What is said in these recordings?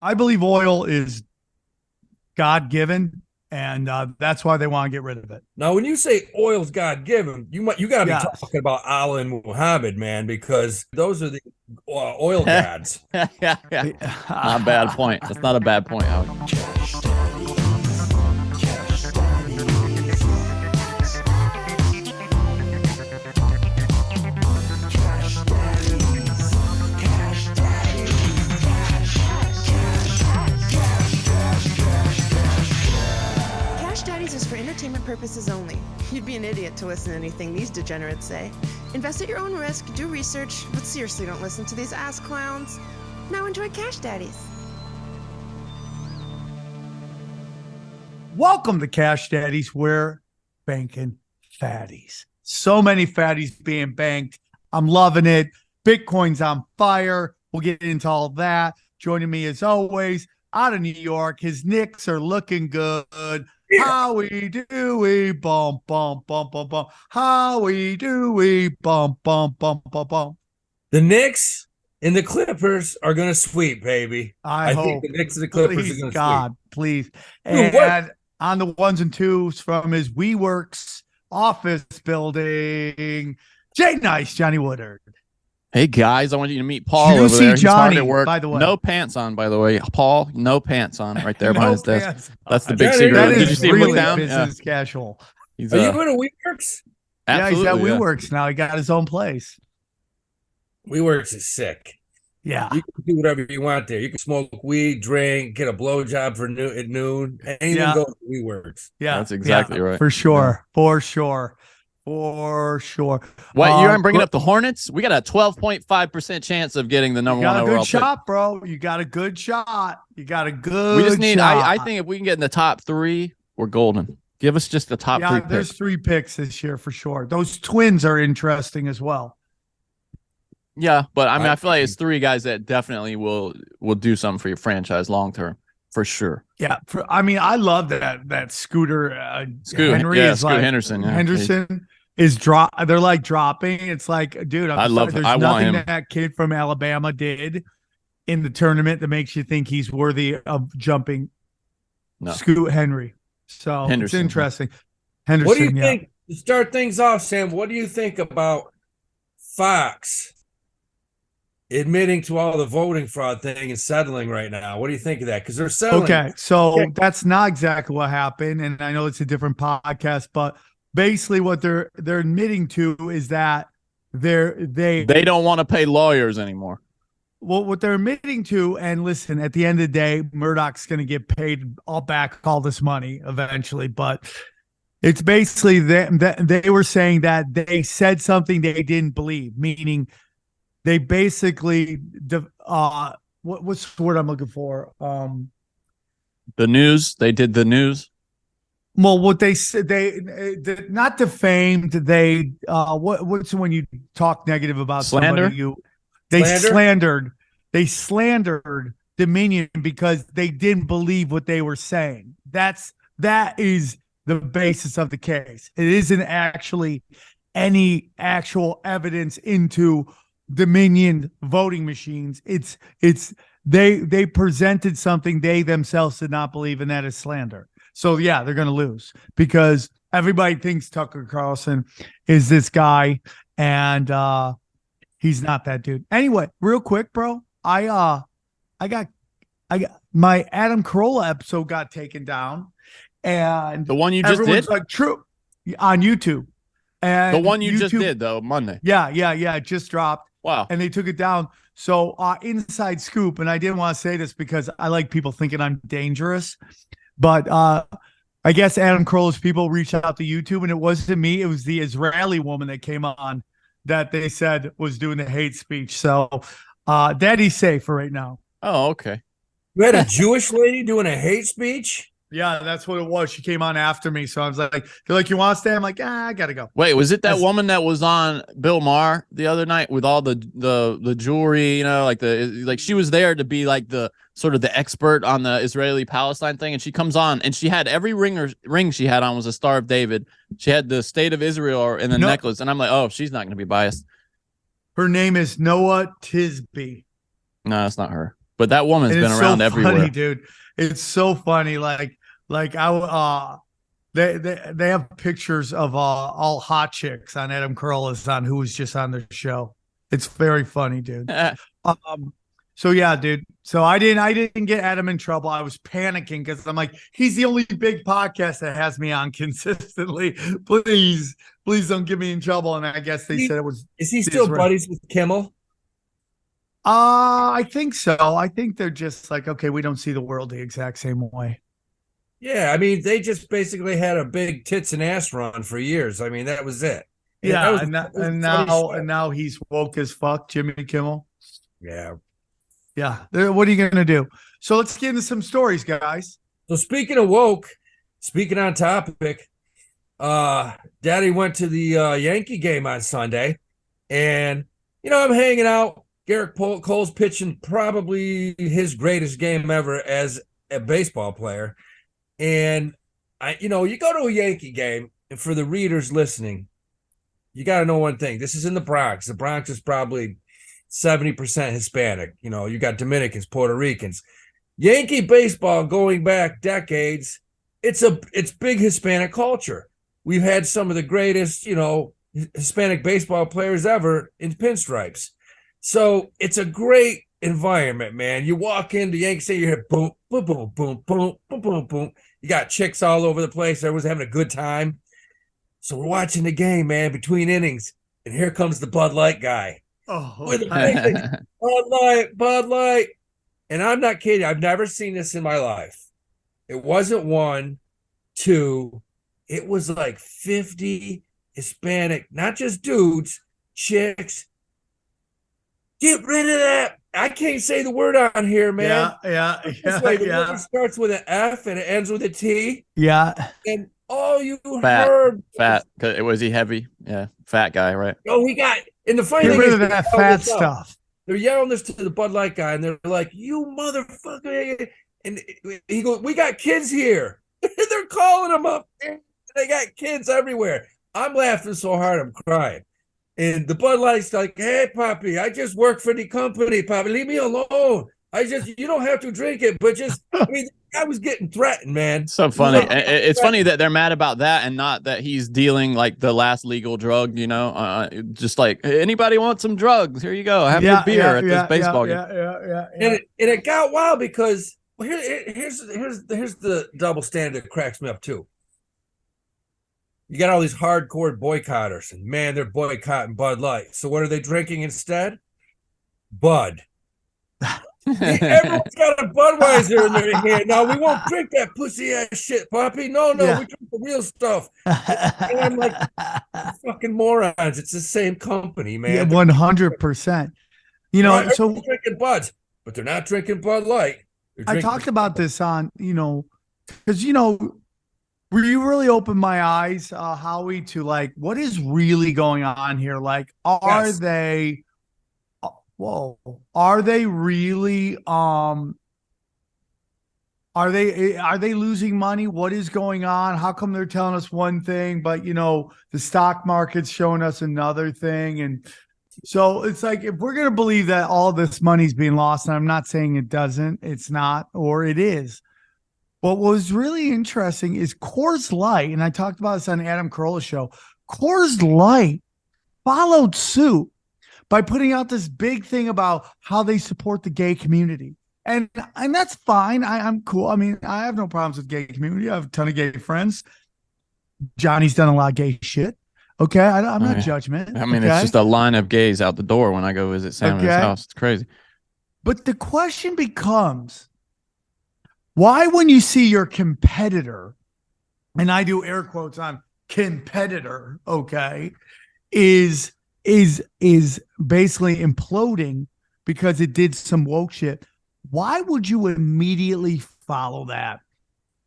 I believe oil is God given, and that's why they want to get rid of it. Now, when you say oil's God given, you got to be Yes. talking about Allah and Muhammad, man, because those are the oil gods. Yeah, yeah. Not a bad point. That's not a bad point, Howard. Cash Daddies is for entertainment purposes only. You'd be an idiot to listen to anything these degenerates say. Invest at your own risk, do research, but seriously don't listen to these ass clowns. Now enjoy Cash Daddies. Welcome to Cash Daddies. We're banking fatties. So many fatties being banked. I'm loving it. Bitcoin's on fire. We'll get into all that. Joining me as always, out of New York, his Knicks are looking good. Yeah. How we do we bump, bump, bump, bump, bump. How we do we bump, bump, bump, bump, bump. The Knicks and the Clippers are going to sweep, baby. I think hope. the Knicks and the Clippers Please, are going to God, please. Dude, what? And on the ones and twos from his WeWorks office building, Jay Nice, Johnny Woodard. Hey guys, I want you to meet Paul Juicy over there. He's hard Johnny, at work. by the way. No pants on, by the way. Paul, no pants on, right there behind his desk. pants. That's the big Johnny, secret. That Did you is see him look really down? business casual. He's, Are you going to WeWorks? Yeah, he's at absolutely, yeah. WeWorks now. He got his own place. WeWorks is sick. Yeah. You can do whatever you want there. You can smoke weed, drink, get a blowjob at noon. Anything Yeah. goes to WeWorks. Yeah. That's exactly right. For sure. For sure. For sure. What, you aren't bringing up the Hornets? We got a 12.5% chance of getting the number You got one a overall good shot, bro. You got a good shot. You got a good pick. We just need, shot. I think if we can get in the top three, we're golden. Give us just the top three there's picks. 3 picks this year for sure. Those twins are interesting as well. Yeah, but I mean, I I feel like it's 3 guys that definitely will do something for your franchise long term, for sure. Yeah, I love that Scooter Scoot, Henry yeah, is Scoot like Henderson. Yeah. Henderson is they're like dropping. It's like, dude, I love there's I want nothing him. that kid from Alabama did in the tournament that makes you think he's worthy of jumping No. Scoot Henry. So Henderson. it's interesting. Henderson, What do you yeah. think? To start things off, Sam, what do you think about Fox admitting to all the voting fraud thing and settling right now? What do you think of that? Because they're settling. Okay, so Okay. that's not exactly what happened, and I know it's a different podcast, but basically what they're admitting to is that they Don't want to pay lawyers anymore. well, what they're admitting to, and listen, at the end of the day, Murdoch's going to get paid all this money eventually, but it's basically that they were saying that they said something they didn't believe, meaning they basically what's the word I'm looking for? The news, they did the news. Well, what they said, they not defamed. They what's when you talk negative about Slander? somebody? They Slander? slandered Dominion because they didn't believe what they were saying. That is the basis of the case. It isn't actually any actual evidence into Dominion voting machines. It's they presented something they themselves did not believe, and that is slander. So yeah, they're going to lose because everybody thinks Tucker Carlson is this guy, and he's not that dude. Anyway, real quick, bro, I got my Adam Carolla episode got taken down, and The one you just everyone's did? like, true, on YouTube. And The one you just YouTube- did, though, Monday. Yeah, it just dropped. Wow. And they took it down. So inside scoop, and I didn't want to say this because I like people thinking I'm dangerous, but I guess Adam Carolla's people reached out to YouTube, and it wasn't me. It was the Israeli woman that came on that they said was doing the hate speech. So Daddy's safe for right now. Oh, okay. You had a Jewish lady doing a hate speech? Yeah, that's what it was. She came on after me. So I was like, they're like, you want to stay? I'm like, I got to go. Wait, was it that That's- woman that was on Bill Maher the other night with all the jewelry, like she was there to be like the sort of the expert on the Israeli-Palestine thing, and she comes on and she had every ring she had on was a Star of David. She had the State of Israel and the necklace, and I'm like, oh, she's not going to be biased. Her name is Noah Tisby. No, that's not her. But that woman's been around everywhere. Funny, dude. It's so funny. They have pictures of all hot chicks on Adam Carolla's on who was just on the show. It's very funny, dude. So yeah, dude. So I didn't get Adam in trouble. I was panicking because I'm like, he's the only big podcast that has me on consistently. Please don't get me in trouble. And I guess they said it was. Is he still buddies with Kimmel? I think so. I think they're just like, okay, we don't see the world the exact same way. Yeah, I mean, they just basically had a big tits and ass run for years. I mean, that was it. Yeah, and now he's woke as fuck, Jimmy Kimmel. Yeah. Yeah. What are you going to do? So let's get into some stories, guys. So speaking of woke, speaking on topic, Daddy went to the Yankee game on Sunday, and, I'm hanging out. Garrett Cole's pitching probably his greatest game ever as a baseball player. And, you go to a Yankee game, and for the readers listening, you got to know one thing. This is in the Bronx. The Bronx is probably 70% Hispanic. You got Dominicans, Puerto Ricans. Yankee baseball going back decades, it's big Hispanic culture. We've had some of the greatest, Hispanic baseball players ever in pinstripes. So it's a great environment, man. You walk into Yankee Stadium, you hear boom, boom, boom, boom, boom, boom, boom, boom. You got chicks all over the place. Everyone's having a good time. So we're watching the game, man, between innings, and here comes the Bud Light guy. Oh, with a big Bud Light. And I'm not kidding. I've never seen this in my life. It wasn't 1, 2. It was like 50 Hispanic, not just dudes, chicks. Get rid of that. I can't say the word on here, man. Yeah. The word starts with an F and it ends with a T. Yeah. And all you heard. Fat. Was he heavy? Yeah. Fat guy, right? Oh, he got. And the funny thing is, rid of that fat stuff. They're yelling this to the Bud Light guy, and they're like, "You motherfucker!" And he goes, "We got kids here." They're calling him up. They got kids everywhere. I'm laughing so hard, I'm crying. And the Bud Light's like, "Hey, Poppy, I just work for the company, Poppy. Leave me alone. You don't have to drink it, but I was getting threatened, man." So funny. It's funny that they're mad about that and not that he's dealing like the last legal drug, just like, anybody want some drugs? Here you go. Have your beer at this baseball game. And it got wild because here's the double standard that cracks me up too. You got all these hardcore boycotters, and man, they're boycotting Bud Light. So what are they drinking instead? Bud. Everyone's got a Budweiser in their hand. No, we won't drink that pussy ass shit, Poppy. No, we drink the real stuff. And I'm like, fucking morons. It's the same company, man. Yeah, 100%. So drinking Buds, but they're not drinking Bud Light. I talked about this on, because where you really opened my eyes, Howie, to like what is really going on here. Like, are they really are they losing money? What is going on? How come they're telling us one thing, but the stock market's showing us another thing? And so it's like, if we're going to believe that all this money's being lost, and I'm not saying it doesn't, it's not, or it is. What was really interesting is Coors Light, and I talked about this on Adam Carolla's show. Coors Light followed suit by putting out this big thing about how they support the gay community. And that's fine. I'm cool. I mean, I have no problems with gay community. I have a ton of gay friends. Johnny's done a lot of gay shit. Okay. I'm not judgment. I mean, it's just a line of gays out the door when I go visit Sam at his house. It's crazy. But the question becomes, why, when you see your competitor, and I do air quotes on competitor, okay, is basically imploding because it did some woke shit, why would you immediately follow that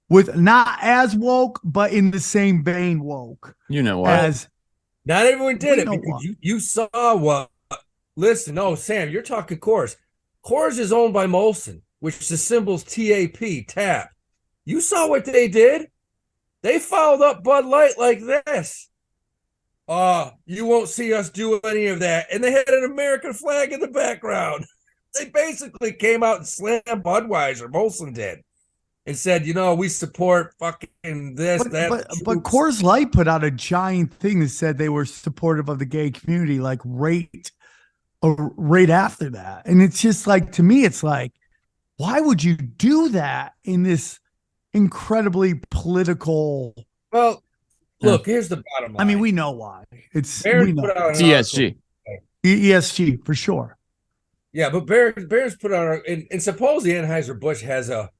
with not as woke, but in the same vein woke? You know what? Not everyone did it because you saw what. Listen, no, Sam, you're talking Coors. Coors is owned by Molson, which the symbol's TAP, tap. You saw what they did? They followed up Bud Light like this. You won't see us do any of that. And they had an American flag in the background. They basically came out and slammed Budweiser. Molson did. And said, we support fucking this, but Coors Light put out a giant thing that said they were supportive of the gay community, like right after that. And it's just like, to me, it's like, why would you do that in this incredibly political? Well, look, here's the bottom line. I mean, we know why. It's ESG. ESG for sure. Yeah, but Bears put out, and supposedly Anheuser-Busch has a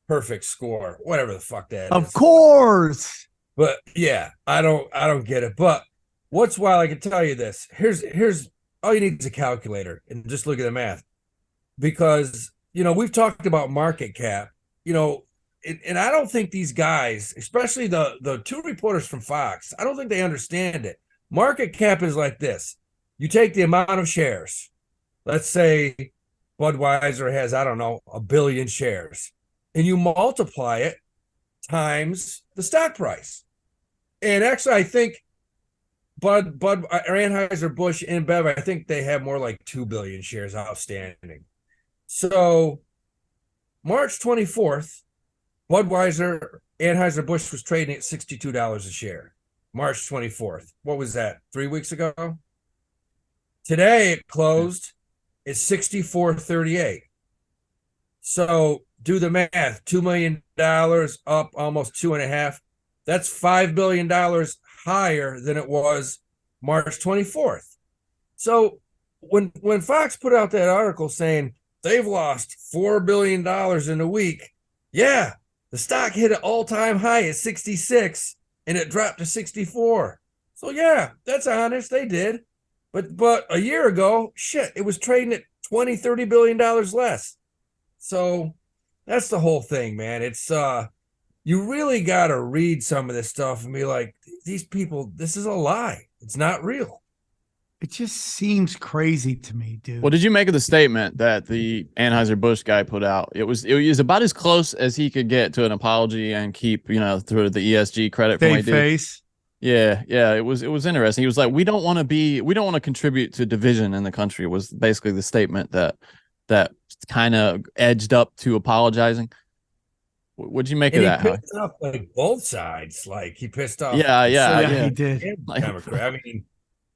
perfect score, whatever the fuck that is. Of course. But yeah, I don't get it. But what's wild, I can tell you this. Here's all you need is a calculator and just look at the math. Because, we've talked about market cap, and I don't think these guys, especially the two reporters from Fox, I don't think they understand it. Market cap is like this. You take the amount of shares. Let's say Budweiser has, I don't know, 1 billion shares. And you multiply it times the stock price. And actually, I think Anheuser-Busch, InBev, I think they have more like 2 billion shares outstanding. So March 24th, Budweiser, Anheuser-Busch was trading at $62 a share. March 24th. What was that? 3 weeks ago? Today it closed at $64.38. So do the math. $2 million up almost 2.5. That's $5 billion higher than it was March 24th. So when Fox put out that article saying they've lost $4 billion in a week, yeah, the stock hit an all-time high at 66 and it dropped to 64. So yeah, that's honest. They did. But a year ago, shit, it was trading at $20-30 billion less. So that's the whole thing, man. It's you really got to read some of this stuff and be like, these people, this is a lie. It's not real. It just seems crazy to me, dude. What did you make of the statement that the Anheuser-Busch guy put out? It was about as close as he could get to an apology and keep, through the ESG credit for face. Yeah, it was interesting. He was like, we don't want to contribute to division in the country, was basically the statement that kind of edged up to apologizing. What'd you make of that? He pissed off like both sides. Like he pissed off. Yeah, he did. Democrat. I mean,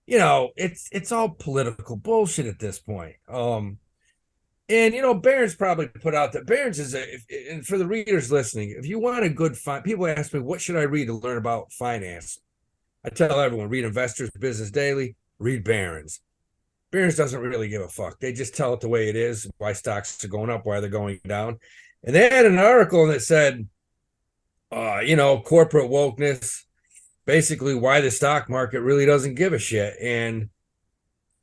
it's all political bullshit at this point. And Barron's probably put out that Barron's is and for the readers listening, if you want a good people ask me, what should I read to learn about finance? I tell everyone, read Investors Business Daily, read Barron's. Barron's doesn't really give a fuck. They just tell it the way it is, why stocks are going up, why they're going down. And they had an article that said, corporate wokeness, basically why the stock market really doesn't give a shit. And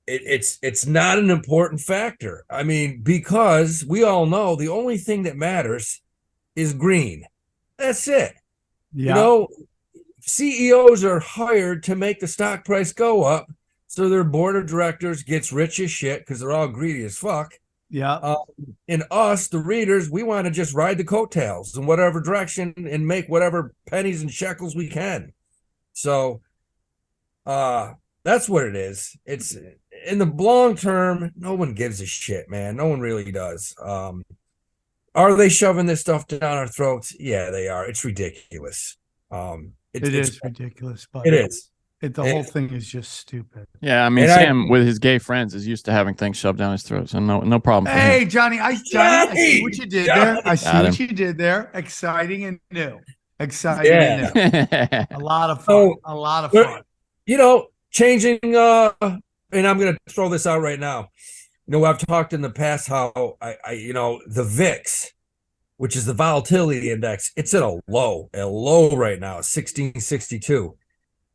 it's not an important factor. I mean, because we all know the only thing that matters is green. That's it. Yeah. CEOs are hired to make the stock price go up, so their board of directors gets rich as shit because they're all greedy as fuck. Yeah. And us, the readers, we want to just ride the coattails in whatever direction and make whatever pennies and shekels we can. So that's what it is. It's in the long term, no one gives a shit, man. No one really does. Are they shoving this stuff down our throats? Yeah, they are. It's ridiculous. It is ridiculous, but it is. The whole thing is just stupid. Yeah, I mean, Sam with his gay friends is used to having things shoved down his throat, so no problem. Hey, Johnny, I see what you did there. I see what you did there. Exciting and new. And new. A lot of fun. Changing. And I'm going to throw this out right now. I've talked in the past how the VIX, which is the volatility index, it's at a low right now, 1662.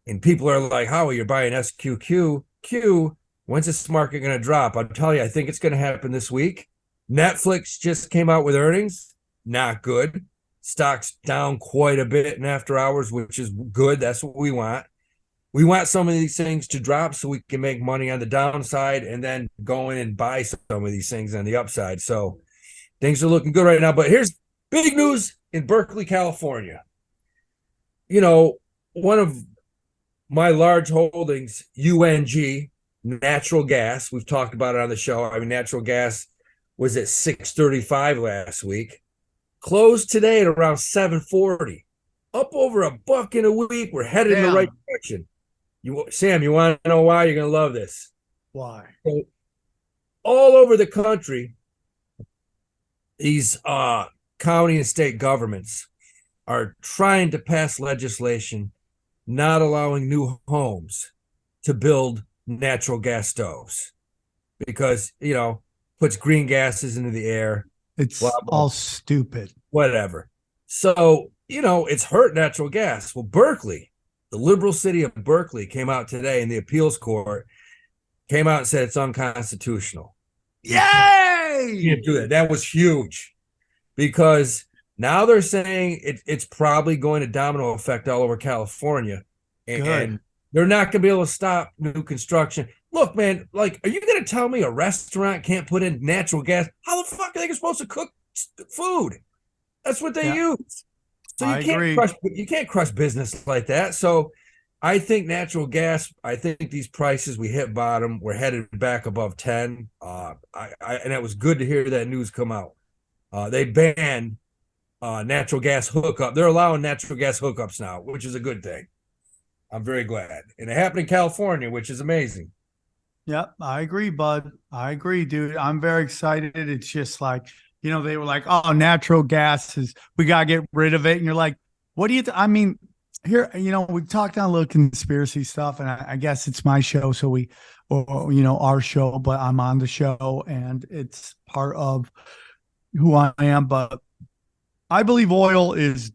And people are like, Howie, you're buying SQQQ. When's this market going to drop? I'll tell you, I think it's going to happen this week. Netflix just came out with earnings. Not good. Stock's down quite a bit in after hours, which is good. That's what we want. We want some of these things to drop so we can make money on the downside and then go in and buy some of these things on the upside. So things are looking good right now. But here's big news in Berkeley, California. One of my large holdings, UNG, natural gas. We've talked about it on the show. I mean, natural gas was at 6.35 last week. Closed today at around 7.40. Up over $1 in a week. We're headed in the right direction. Sam, you want to know why? You're going to love this. Why? So, all over the country, these county and state governments are trying to pass legislation not allowing new homes to build natural gas stoves because, puts green gases into the air. It's blah, blah, all stupid. Whatever. So, it's hurt natural gas. Well, Berkeley, the liberal city of Berkeley, came out today in the appeals court, came out and said it's unconstitutional. Yay! You can't do that. That was huge because now they're saying it's probably going to domino effect all over California. And they're not going to be able to stop new construction. Look, man, are you going to tell me a restaurant can't put in natural gas? How the fuck are they supposed to cook food? That's what they use. So you can't crush business like that. So I think natural gas, I think these prices, we hit bottom. We're headed back above 10. And it was good to hear that news come out. They banned natural gas hookup. They're allowing natural gas hookups now, which is a good thing. I'm very glad. And it happened in California, which is amazing. Yep, I agree, bud. I agree, dude. I'm very excited. It's just like, they were like, oh, natural gas we got to get rid of it. And you're like, what do you, here, we've talked on a little conspiracy stuff, and I guess it's my show. So our show, but I'm on the show and it's part of who I am. But I believe oil is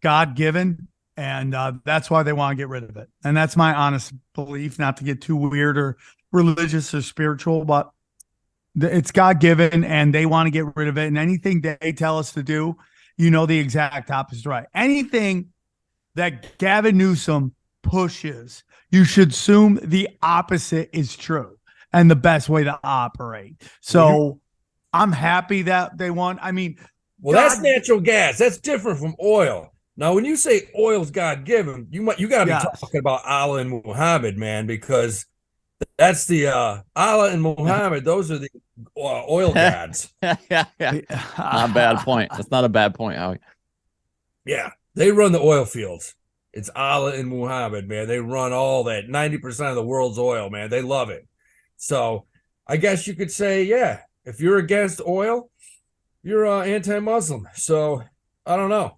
God-given. And that's why they want to get rid of it. And that's my honest belief, not to get too weird or religious or spiritual, but it's God-given and they want to get rid of it. And anything they tell us to do, the exact opposite, right? Anything that Gavin Newsom pushes, you should assume the opposite is true and the best way to operate. So I'm happy that they want, that's natural gas. That's different from oil. Now, when you say oil's God-given, you got to be talking about Allah and Muhammad, man, because that's the Allah and Muhammad. Those are the oil gods. Not a bad point. That's not a bad point, Howie. Yeah, they run the oil fields. It's Allah and Muhammad, man. They run all that 90% of the world's oil, man. They love it. So I guess you could say, if you're against oil, you're anti-Muslim. So I don't know.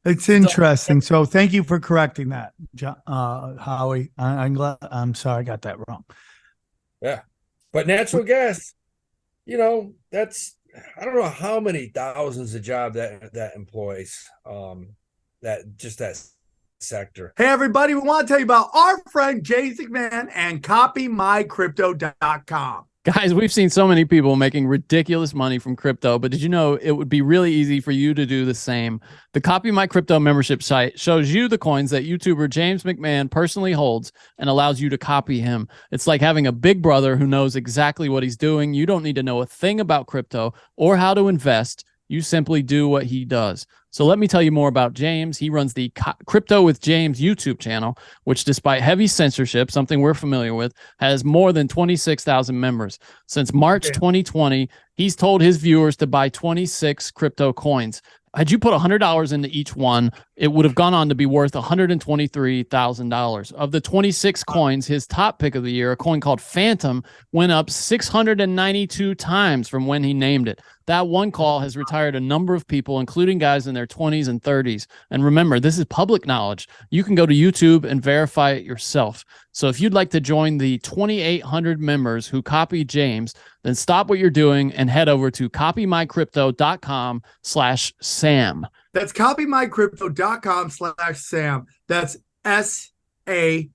It's interesting. So thank you for correcting that, Howie. I'm glad. I'm sorry I got that wrong. Yeah. But natural gas, that's, I don't know how many thousands of jobs that employs that sector. Hey, everybody, we want to tell you about our friend James McMahon and copymycrypto.com. Guys, we've seen so many people making ridiculous money from crypto, but did you know it would be really easy for you to do the same? The Copy My Crypto membership site shows you the coins that YouTuber James McMahon personally holds and allows you to copy him. It's like having a big brother who knows exactly what he's doing. You don't need to know a thing about crypto or how to invest. You simply do what he does. So let me tell you more about James. He runs the Crypto with James YouTube channel, which despite heavy censorship, something we're familiar with, has more than 26,000 members. Since March 2020, he's told his viewers to buy 26 crypto coins. Had you put $100 into each one, it would have gone on to be worth $123,000. Of the 26 coins, his top pick of the year, a coin called Phantom, went up 692 times from when he named it. That one call has retired a number of people, including guys in their 20s and 30s. And remember, this is public knowledge. You can go to YouTube and verify it yourself. So if you'd like to join the 2,800 members who copy James, then stop what you're doing and head over to copymycrypto.com/Sam. That's copymycrypto.com/Sam. That's SAM.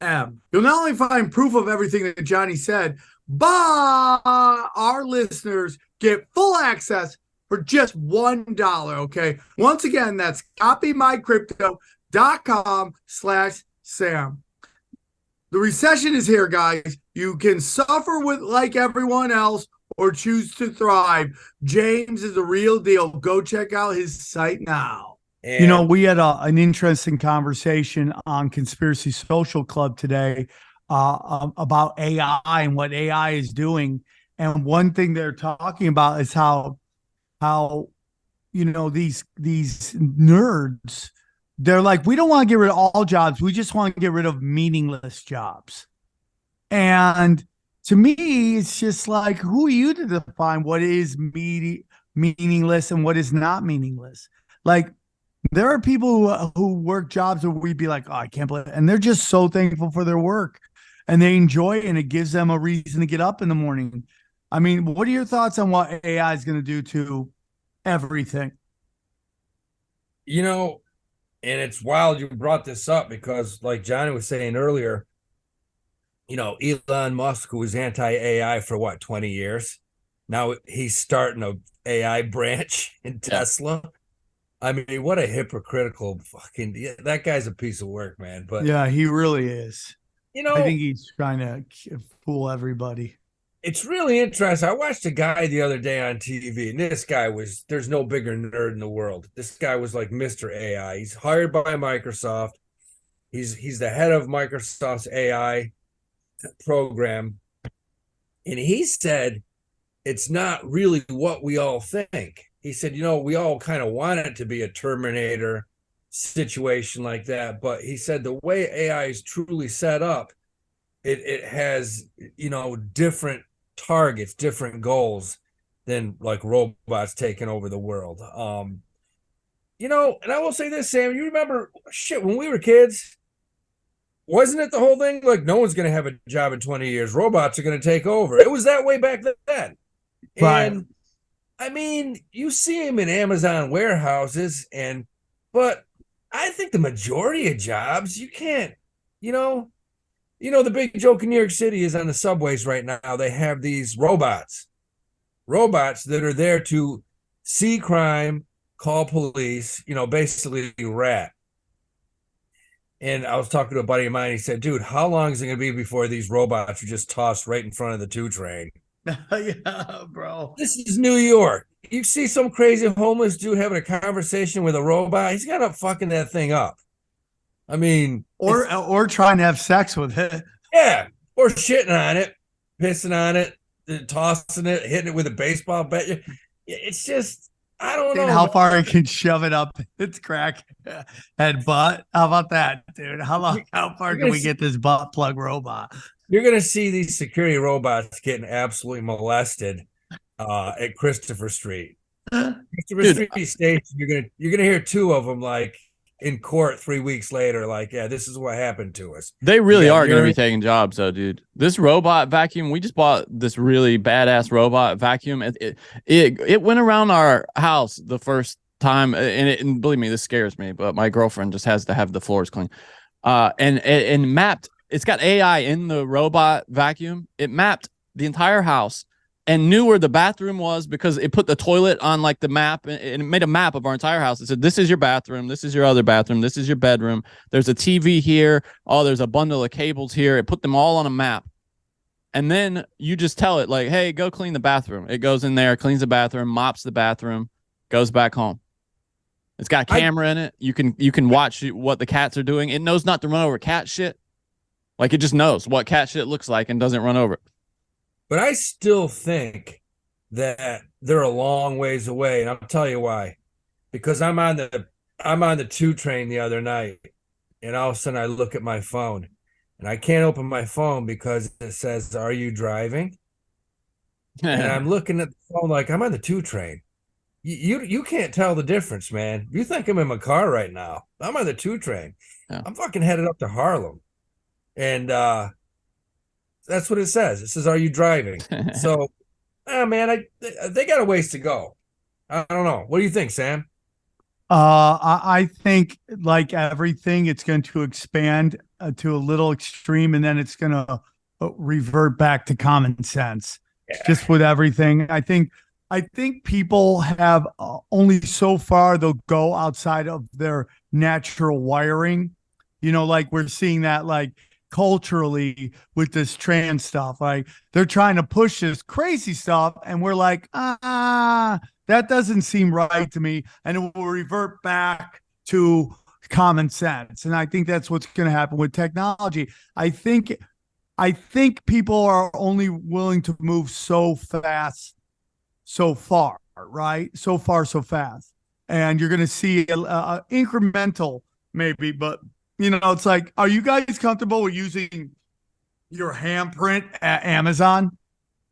You'll not only find proof of everything that Johnny said, but our listeners get full access for just $1. Okay. Once again, that's copymycrypto.com/Sam. The recession is here, guys. You can suffer with like everyone else or choose to thrive. James is the real deal. Go check out his site now. And we had an interesting conversation on Conspiracy Social Club today about AI and what AI is doing. And one thing they're talking about is how these nerds, they're like, we don't want to get rid of all jobs, we just want to get rid of meaningless jobs. And to me, it's just like, who are you to define what is meaningless and what is not meaningless? Like, there are people who work jobs where we'd be like, oh, I can't believe it. And they're just so thankful for their work and they enjoy it, and it gives them a reason to get up in the morning. I mean, what are your thoughts on what AI is going to do to everything? And it's wild you brought this up because, like Johnny was saying earlier, Elon Musk, who was anti-AI for what, 20 years? Now he's starting a AI branch in Tesla. I mean, what a hypocritical that guy's a piece of work, man. But yeah, he really is. I think he's trying to fool everybody. It's really interesting. I watched a guy the other day on TV, and this guy there's no bigger nerd in the world. This guy was like Mr. AI. He's hired by Microsoft. He's the head of Microsoft's AI program. And he said, it's not really what we all think. He said, we all kind of want it to be a Terminator situation like that. But he said the way AI is truly set up, it has, different targets, different goals than like robots taking over the world. And I will say this, Sam, you remember when we were kids, wasn't it the whole thing? Like, no one's going to have a job in 20 years. Robots are going to take over. It was that way back then. Right. And I mean, you see them in Amazon warehouses, but I think the majority of jobs, you can't, the big joke in New York City is on the subways right now. They have these robots that are there to see crime, call police, basically rat. And I was talking to a buddy of mine. He said, dude, how long is it going to be before these robots are just tossed right in front of the 2 train? Yeah, bro. This is New York. You see some crazy homeless dude having a conversation with a robot. He's got to fucking that thing up. I mean, or trying to have sex with it. Yeah, or shitting on it, pissing on it, tossing it, hitting it with a baseball bat. It's just, I don't know how far it can shove it up its crack head butt. How about that, dude? How far can we get this butt plug robot? You're gonna see these security robots getting absolutely molested at Christopher Street. Christopher Street Station. You're gonna hear 2 of them like in court 3 weeks later, like, yeah, this is what happened to us. They really are going to be taking jobs, though, dude. This robot vacuum, we just bought this really badass robot vacuum. It went around our house the first time, and believe me, this scares me, but my girlfriend just has to have the floors clean. And mapped, it's got AI in the robot vacuum. It mapped the entire house and knew where the bathroom was because it put the toilet on like the map, and it made a map of our entire house. It said, this is your bathroom. This is your other bathroom. This is your bedroom. There's a TV here. Oh, there's a bundle of cables here. It put them all on a map. And then you just tell it like, hey, go clean the bathroom. It goes in there, cleans the bathroom, mops the bathroom, goes back home. It's got a camera in it. You can watch what the cats are doing. It knows not to run over cat shit. Like, it just knows what cat shit looks like and doesn't run over it. But I still think that they're a long ways away, and I'll tell you why. Because I'm on the 2 train the other night, and all of a sudden I look at my phone, and I can't open my phone because it says, "Are you driving?" And I'm looking at the phone like I'm on the 2 train. You can't tell the difference, man. You think I'm in my car right now? I'm on the 2 train. Yeah. I'm fucking headed up to Harlem, and that's what it says. It says, "Are you driving?" So, man, they got a ways to go. I don't know. What do you think, Sam? I think, like everything, it's going to expand to a little extreme, and then it's going to revert back to common sense. Yeah. Just with everything, I think people have only so far they'll go outside of their natural wiring. Like we're seeing that, like, culturally with this trans stuff, like they're trying to push this crazy stuff, and we're like, that doesn't seem right to me, and it will revert back to common sense. And I think that's what's going to happen with technology. I think I think people are only willing to move so fast, so far, right? So far, so fast. And you're going to see a incremental maybe, but it's like, are you guys comfortable with using your handprint at Amazon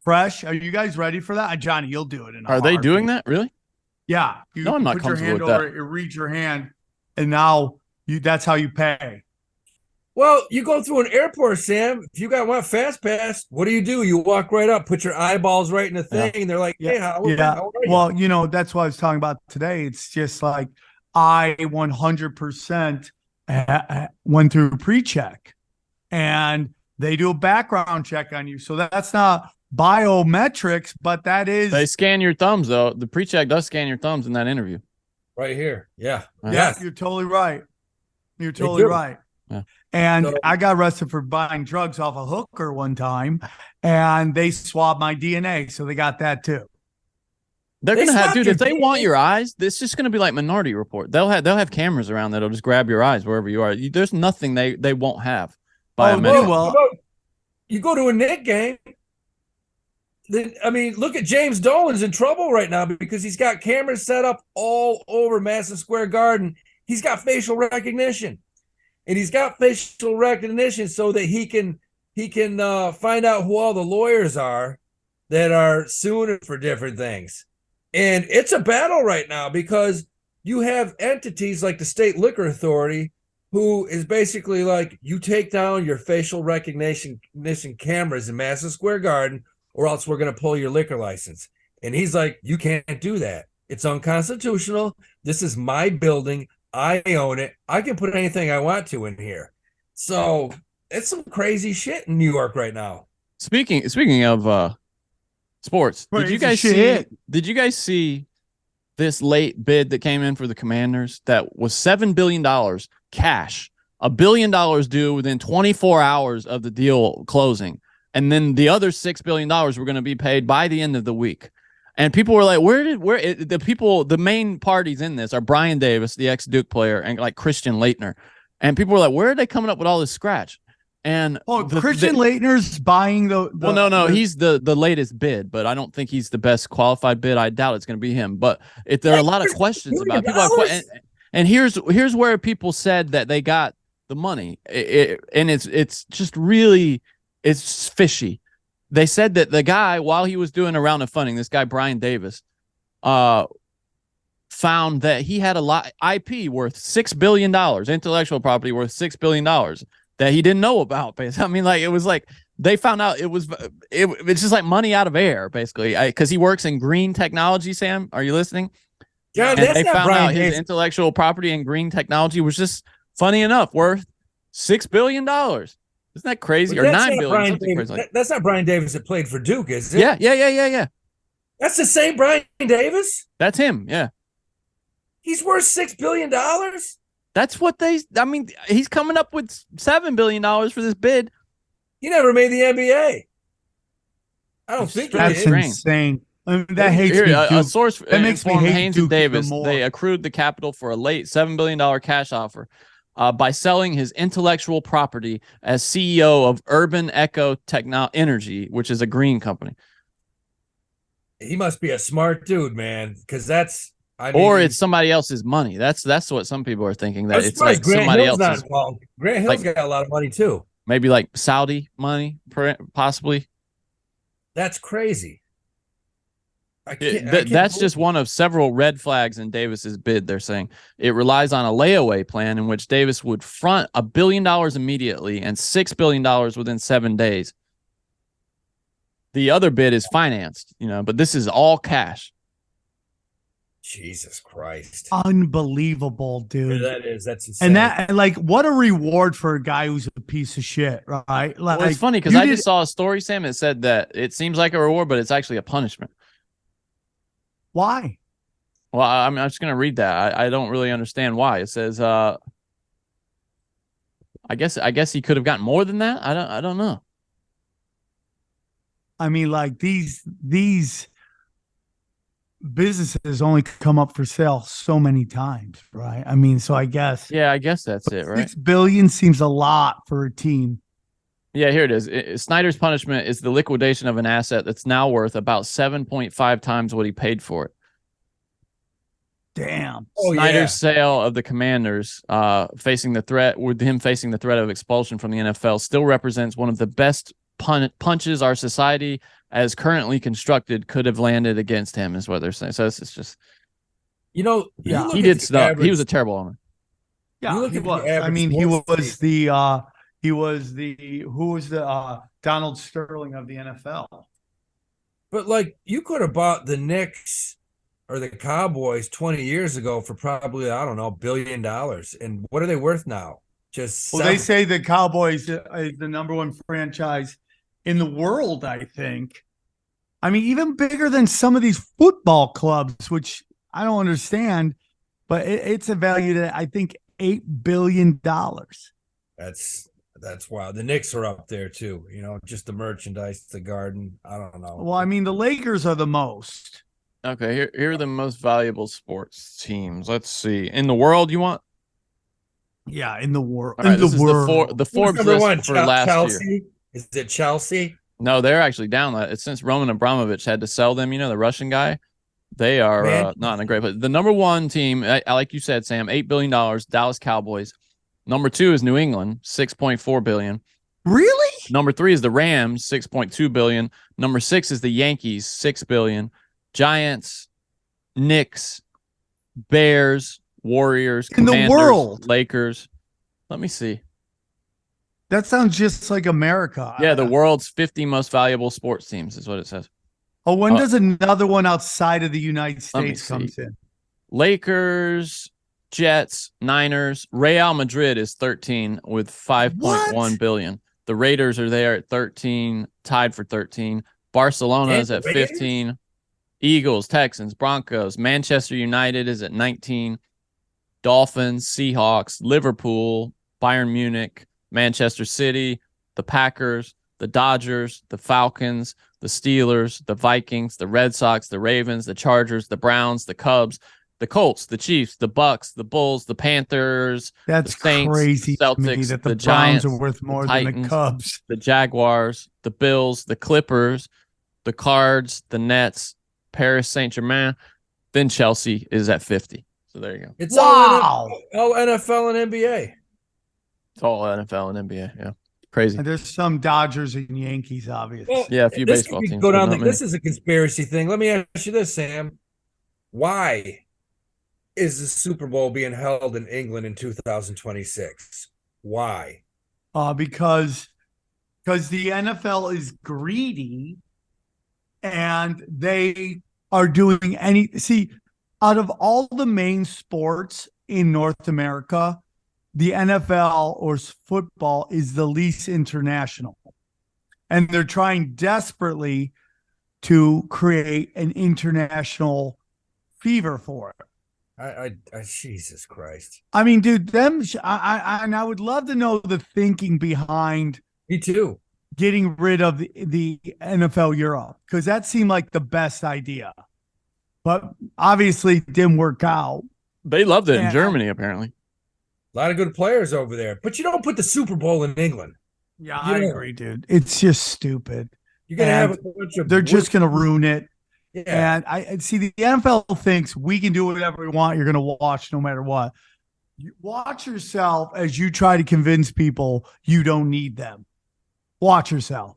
Fresh? Are you guys ready for that? Johnny, you'll do it in a Are they doing heartbeat. that? Really? Yeah. No, I'm not put your comfortable hand with over that. it, you read your hand, and now that's how you pay. Well, you go through an airport, Sam. If you want fast pass, what do? You walk right up, put your eyeballs right in the thing. Yeah. They're like, hey, how are you? Well, that's what I was talking about today. It's just like I 100% went through pre-check, and they do a background check on you. So that's not biometrics, but that is. They scan your thumbs, though. The pre-check does scan your thumbs in that interview. Right here. Yeah. Yes. You're totally right. You're totally right. Yeah. And I got arrested for buying drugs off a hooker one time, and they swabbed my DNA. So they got that too. They're going to have, dude, if they want your eyes, it's just going to be like Minority Report. They'll have cameras around that'll just grab your eyes wherever you are. There's nothing they won't have. You go to a Knick game. Look at James Dolan's in trouble right now because he's got cameras set up all over Madison Square Garden. He's got facial recognition. And he's got facial recognition so that he can find out who all the lawyers are that are suing for different things. And it's a battle right now because you have entities like the State Liquor Authority who is basically like, you take down your facial recognition cameras in Madison Square Garden or else we're going to pull your liquor license. And he's like, you can't do that. It's unconstitutional. This is my building. I own it. I can put anything I want to in here. So it's some crazy shit in New York right now. Speaking of sports, did you guys see this late bid that came in for the Commanders that was $7 billion cash, $1 billion due within 24 hours of the deal closing, and then the other $6 billion were going to be paid by the end of the week? And people were like, the main parties in this are Brian Davis, the ex-Duke player, and like Christian Laettner. And people were like, where are they coming up with all this scratch? And Christian Laettner's buying no, he's the latest bid, but I don't think he's the best qualified bid. I doubt it's going to be him. But there are a lot of questions about people. And here's where people said that they got the money. And it's just really, it's fishy. They said that the guy, while he was doing a round of funding, this guy, Brian Davis, found that he had a lot IP worth $6 billion, intellectual property worth $6 billion that he didn't know about. I mean, like, it was like they found out it's just like money out of air, basically, because he works in green technology. Sam, are you listening? Yeah, and they found out his intellectual property in green technology was just, funny enough, worth $6 billion. Isn't that crazy? Or $9 billion? That's not Brian Davis that played for Duke, is it? Yeah. That's the same Brian Davis? That's him, yeah. He's worth $6 billion? That's what he's coming up with $7 billion for this bid. He never made the NBA. I don't think that's insane. I mean, that hates me. A source that makes me hate Haynes Duke and Davis. more. They accrued the capital for a late $7 billion cash offer by selling his intellectual property as CEO of Urban Echo Energy, which is a green company. He must be a smart dude, man, because or it's somebody else's money. That's what some people are thinking, that it's like somebody else's. Grant Hill's got a lot of money too. Maybe like Saudi money, possibly. That's crazy. That's just one of several red flags in Davis's bid. They're saying it relies on a layaway plan in which Davis would front $1 billion immediately and $6 billion within 7 days. The other bid is financed, but this is all cash. Jesus Christ. Unbelievable, dude. That's insane. And what a reward for a guy who's a piece of shit, right? Well, it's funny because I just saw a story, Sam, that said that it seems like a reward, but it's actually a punishment. Why? Well, I'm just going to read that. I don't really understand why. It says, I guess he could have gotten more than that. I don't know. I mean, like these businesses only come up for sale so many times, right? I mean, so I guess. Yeah, I guess that's it, right? $6 billion seems a lot for a team. Yeah, here it is. Snyder's punishment is the liquidation of an asset that's now worth about 7.5 times what he paid for it. Damn. Snyder's sale of the Commanders, facing the threat of expulsion from the NFL, still represents one of the best punches our society, as currently constructed, could have landed against him, is what they're saying. So it's just, he did stuff. He was a terrible owner. Yeah, he was. I mean, he was the Donald Sterling of the NFL. But like, you could have bought the Knicks or the Cowboys 20 years ago for probably, I don't know, $1 billion. And what are they worth now? They say the Cowboys is the number one franchise in the world, I think. I mean, even bigger than some of these football clubs, which I don't understand, but it's a value that I think $8 billion. That's wild. The Knicks are up there too, just the merchandise, the garden. I don't know. Well, I mean, the Lakers are the most. Okay, here are the most valuable sports teams. Let's see. In the world, you want? Yeah, in the world. Right, this is the Forbes list for last Chelsea? year. Is it Chelsea? No, they're actually down. It's since Roman Abramovich had to sell them, the Russian guy. They are not in a great place. The number one team, like you said, Sam, $8 billion, Dallas Cowboys. Number 2 is New England, $6.4 billion. Really? Number 3 is the Rams, $6.2 billion. Number 6 is the Yankees, $6 billion. Giants, Knicks, Bears, Warriors, in Commanders, the world, Lakers. Let me see. That sounds just like America. Yeah, the world's 50 most valuable sports teams is what it says. Oh, when does another one outside of the United States comes in? Lakers, Jets, Niners, Real Madrid is 13 with 5.1 billion. The Raiders are there at 13, tied for 13. Barcelona is at 15. Eagles, Texans, Broncos, Manchester United is at 19. Dolphins, Seahawks, Liverpool, Bayern Munich, Manchester City, the Packers, the Dodgers, the Falcons, the Steelers, the Vikings, the Red Sox, the Ravens, the Chargers, the Browns, the Cubs, the Colts, the Chiefs, the Bucks, the Bulls, the Panthers. That's the Saints, crazy the Celtics, to me that the Giants, Browns are worth more Titans, than the Cubs. The Jaguars, the Bills, the Clippers, the Cards, the Nets, Paris Saint-Germain. Then Chelsea is at 50. So there you go. It's all NFL and NBA. It's all NFL and NBA. Yeah. Crazy. And there's some Dodgers and Yankees, obviously. Well, yeah, a few baseball teams. This is a conspiracy thing. Let me ask you this, Sam. Why is the Super Bowl being held in England in 2026? Why? Because the NFL is greedy and they are doing out of all the main sports in North America, the NFL or football is the least international. And they're trying desperately to create an international fever for it. Jesus Christ. I mean, dude, I would love to know the thinking behind. Me too. Getting rid of the NFL Europe, because that seemed like the best idea, but obviously didn't work out. They loved it in Germany, apparently. A lot of good players over there, but you don't put the Super Bowl in England. Yeah, I agree, dude. It's just stupid. You're gonna have a bunch of. They're just gonna ruin it. Yeah. And I see the NFL thinks we can do whatever we want. You're gonna watch no matter what. You watch yourself as you try to convince people you don't need them. Watch yourself.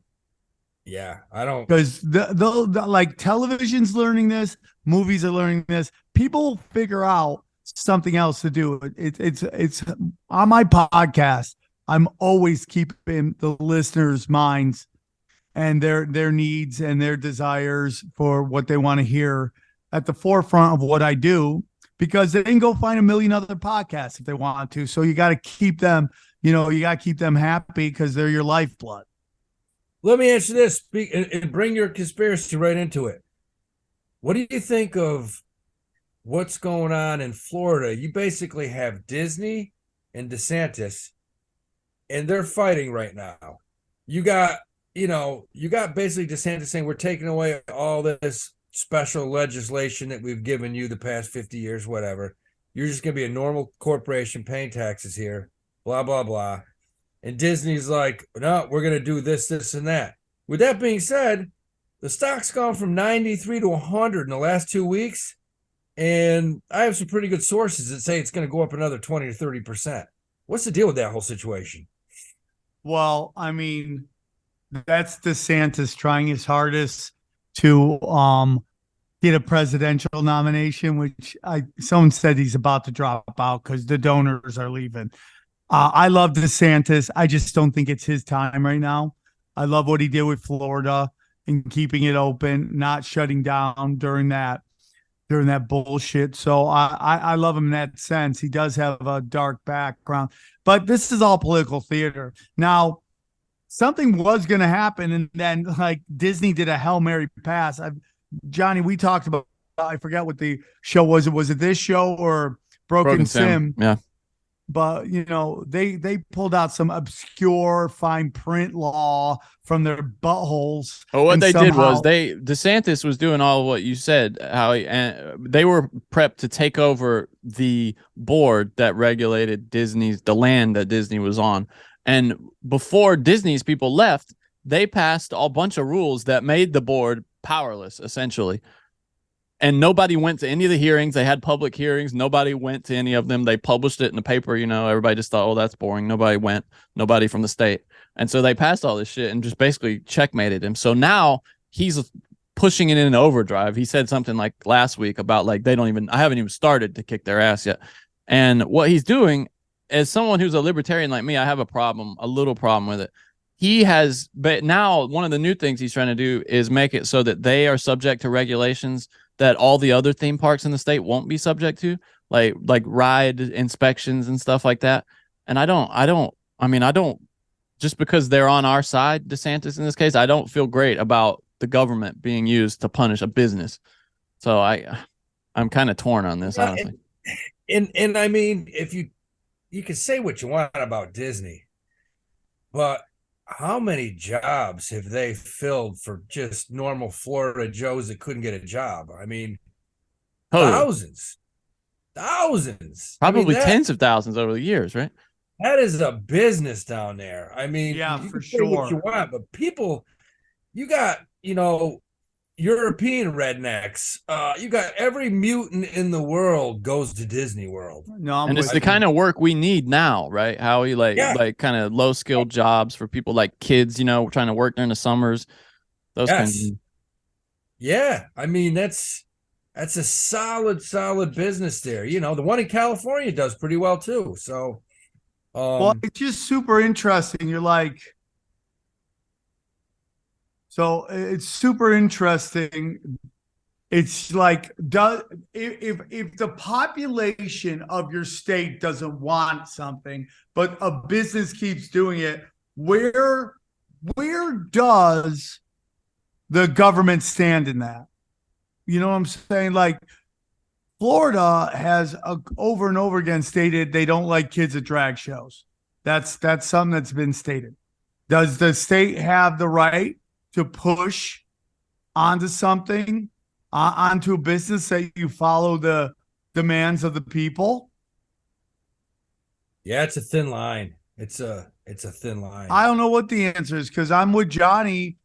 Yeah, I don't, because the like television's learning this, movies are learning this. People figure out something else to do. It's on my podcast. I'm always keeping the listeners' minds and their needs and their desires for what they want to hear at the forefront of what I do, because they can go find a million other podcasts if they want to. So you got to keep them, you got to keep them happy because they're your lifeblood. Let me answer this and bring your conspiracy right into it. What do you think of what's going on in Florida? You basically have Disney and DeSantis, and they're fighting right now. You got basically DeSantis saying we're taking away all this special legislation that we've given you the past 50 years, whatever. You're just going to be a normal corporation paying taxes here, blah, blah, blah. and Disney's like, no, we're going to do this, this, and that. With that being said, the stock's gone from 93 to 100 in the last 2 weeks. And I have some pretty good sources that say it's going to go up another 20 or 30%. What's the deal with that whole situation? Well, I mean, that's DeSantis trying his hardest to get a presidential nomination, which someone said he's about to drop out because the donors are leaving. I love DeSantis. I just don't think it's his time right now. I love what he did with Florida and keeping it open, not shutting down during that bullshit. So I love him in that sense. He does have a dark background, but this is all political theater. Now, something was going to happen, and then like Disney did a Hail Mary pass. Johnny, we talked about, I forgot what the show was. Was it this show or Broken Sim? Yeah. But they pulled out some obscure fine print law from their buttholes. Oh, what they did was DeSantis was doing all what you said. They were prepped to take over the board that regulated the land that Disney was on. And before Disney's people left, they passed a bunch of rules that made the board powerless, essentially. And nobody went to any of the hearings. They had public hearings. Nobody went to any of them. They published it in the paper. Everybody just thought, oh, that's boring. Nobody went. Nobody from the state. And so they passed all this shit and just basically checkmated him. So now he's pushing it in overdrive. He said something like last week about like I haven't even started to kick their ass yet. And what he's doing, as someone who's a libertarian like me, I have a little problem with it. But now one of the new things he's trying to do is make it so that they are subject to regulations that all the other theme parks in the state won't be subject to, like ride inspections and stuff like that. And I don't, just because they're on our side, DeSantis in this case, I don't feel great about the government being used to punish a business. So I'm kind of torn on this, honestly. And I mean, if you can say what you want about Disney, but how many jobs have they filled for just normal Florida Joes that couldn't get a job? I mean, thousands. Probably tens of thousands over the years, right? That is a business down there. I mean, yeah, you for can say sure. what you want, but people, you got, European rednecks. You got every mutant in the world goes to Disney World. No, and it's the kind of work we need now, right? Howie, like kind of low skilled jobs for people like kids, trying to work during the summers. Those kinds of. Yeah, I mean that's a solid business there. The one in California does pretty well too. So, well, it's just super interesting. You're like. So it's super interesting. It's like, if the population of your state doesn't want something, but a business keeps doing it, where does the government stand in that? You know what I'm saying? Like, Florida has over and over again stated they don't like kids at drag shows. That's something that's been stated. Does the state have the right to push onto something, onto a business that you follow the demands of the people? Yeah, it's a thin line. It's a thin line. I don't know what the answer is, because I'm with Johnny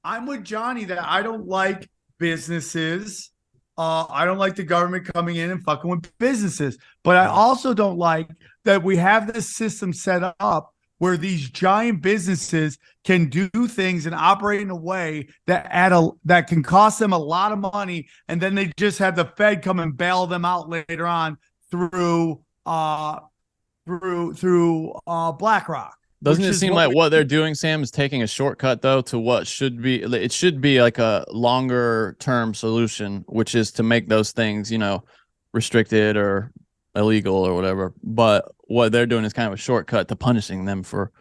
that I don't like businesses. I don't like the government coming in and fucking with businesses. But I also don't like that we have this system set up where these giant businesses can do things and operate in a way that can cost them a lot of money, and then they just have the Fed come and bail them out later on through BlackRock. Doesn't it seem like what they're doing, Sam, is taking a shortcut though to what should be like a longer term solution, which is to make those things, restricted or illegal or whatever. But what they're doing is kind of a shortcut to punishing them for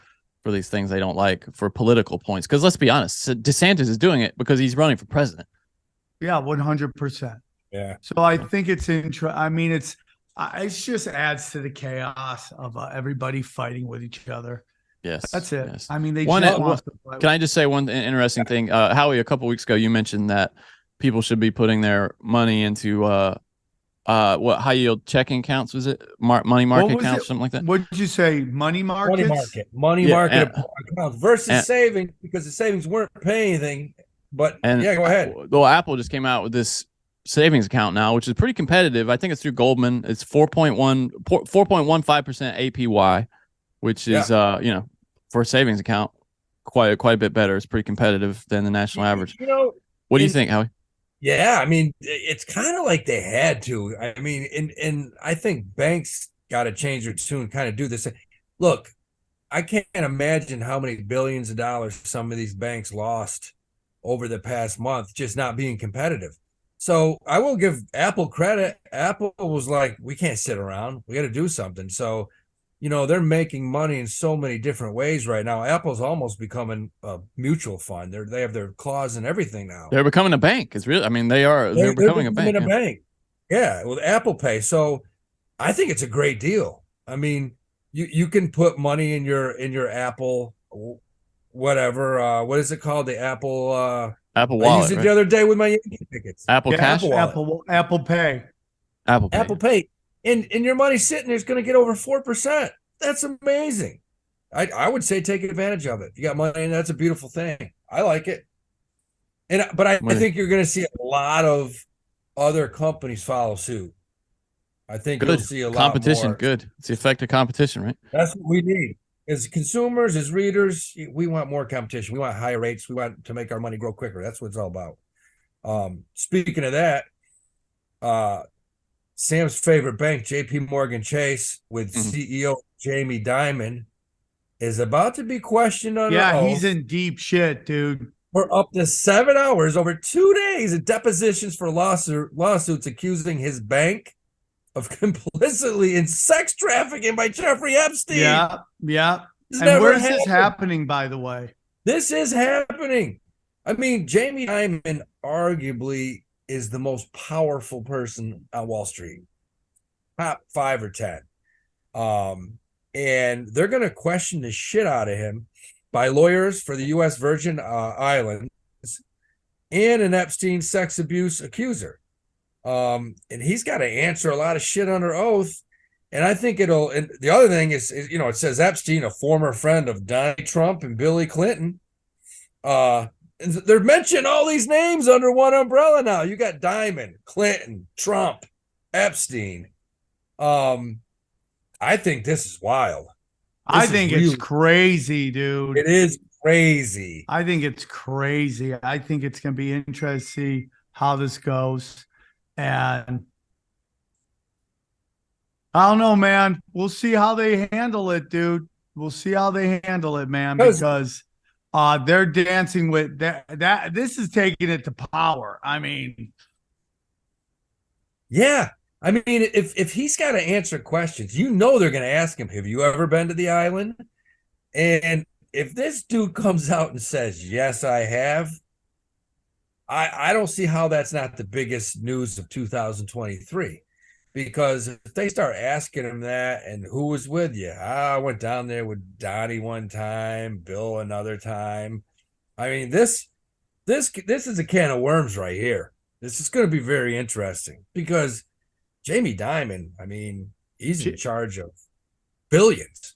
these things they don't like for political points. Because let's be honest, DeSantis is doing it because he's running for president. Yeah, 100%. Yeah. So I think it's I mean, it just adds to the chaos of everybody fighting with each other. Yes, that's it. Yes. I mean, can I just say one interesting thing? Howie, a couple weeks ago, you mentioned that people should be putting their money into what high yield checking accounts was it? Money market accounts, something like that. What did you say? Money markets? Money market accounts versus savings, because the savings weren't paying anything. But yeah, go ahead. Well, Apple just came out with this savings account now, which is pretty competitive. I think it's through Goldman. It's 4.15% APY, which is for a savings account, quite a bit better. It's pretty competitive than the national average. What do you think, Howie? Yeah, I mean, it's kind of like they had to. I mean, and I think banks got to change their tune, kind of do this. Look, I can't imagine how many billions of dollars some of these banks lost over the past month just not being competitive. So I will give Apple credit. Apple was like, we can't sit around. We got to do something. So, they're making money in so many different ways right now. Apple's almost becoming a mutual fund. They have their claws in everything now. They're becoming a bank. It's really, I mean, they're becoming a bank. Yeah, with Apple Pay. So I think it's a great deal. I mean, you can put money in your Apple, whatever. What is it called? The Apple Apple Wallet. I used it the other day with my Yankee tickets. Apple Cash. Apple Pay. Apple Pay. And your money's sitting there, it's going to get over 4%. That's amazing. I would say take advantage of it. If you got money, and that's a beautiful thing. I like it. But I think you're going to see a lot of other companies follow suit. I think you'll see a lot competition. more. Good. It's the effect of competition, right? That's what we need. As consumers, as readers, we want more competition. We want higher rates. We want to make our money grow quicker. That's what it's all about. Speaking of that, Sam's favorite bank, JP Morgan Chase, with CEO Jamie Dimon, is about to be questioned on oath. He's in deep shit, dude. For up to 7 hours over 2 days in depositions for lawsuits accusing his bank of complicity in sex trafficking by Jeffrey Epstein. Yeah. And where's this happening, by the way? This is happening. I mean, Jamie Dimon arguably is the most powerful person on Wall Street, top 5 or 10. And they're going to question the shit out of him by lawyers for the U.S. Virgin Islands and an Epstein sex abuse accuser. And he's got to answer a lot of shit under oath. And I think and the other thing is, it says Epstein, a former friend of Donald Trump and Billy Clinton. They're mentioning all these names under one umbrella now. You got Dimon, Clinton, Trump, Epstein. I think this is wild. I think it's crazy, dude. It is crazy. I think it's crazy. I think it's going to be interesting to see how this goes. And I don't know, man. We'll see how they handle it, dude. We'll see how they handle it, man, because they're dancing with that. This is taking it to power. I mean, yeah. I mean, if he's got to answer questions, they're going to ask him, have you ever been to the island? And if this dude comes out and says, yes, I have, I don't see how that's not the biggest news of 2023. Because if they start asking him that, and who was with you? I went down there with Donnie one time, Bill another time. I mean, this is a can of worms right here. This is going to be very interesting because Jamie Dimon, I mean, he's in charge of billions.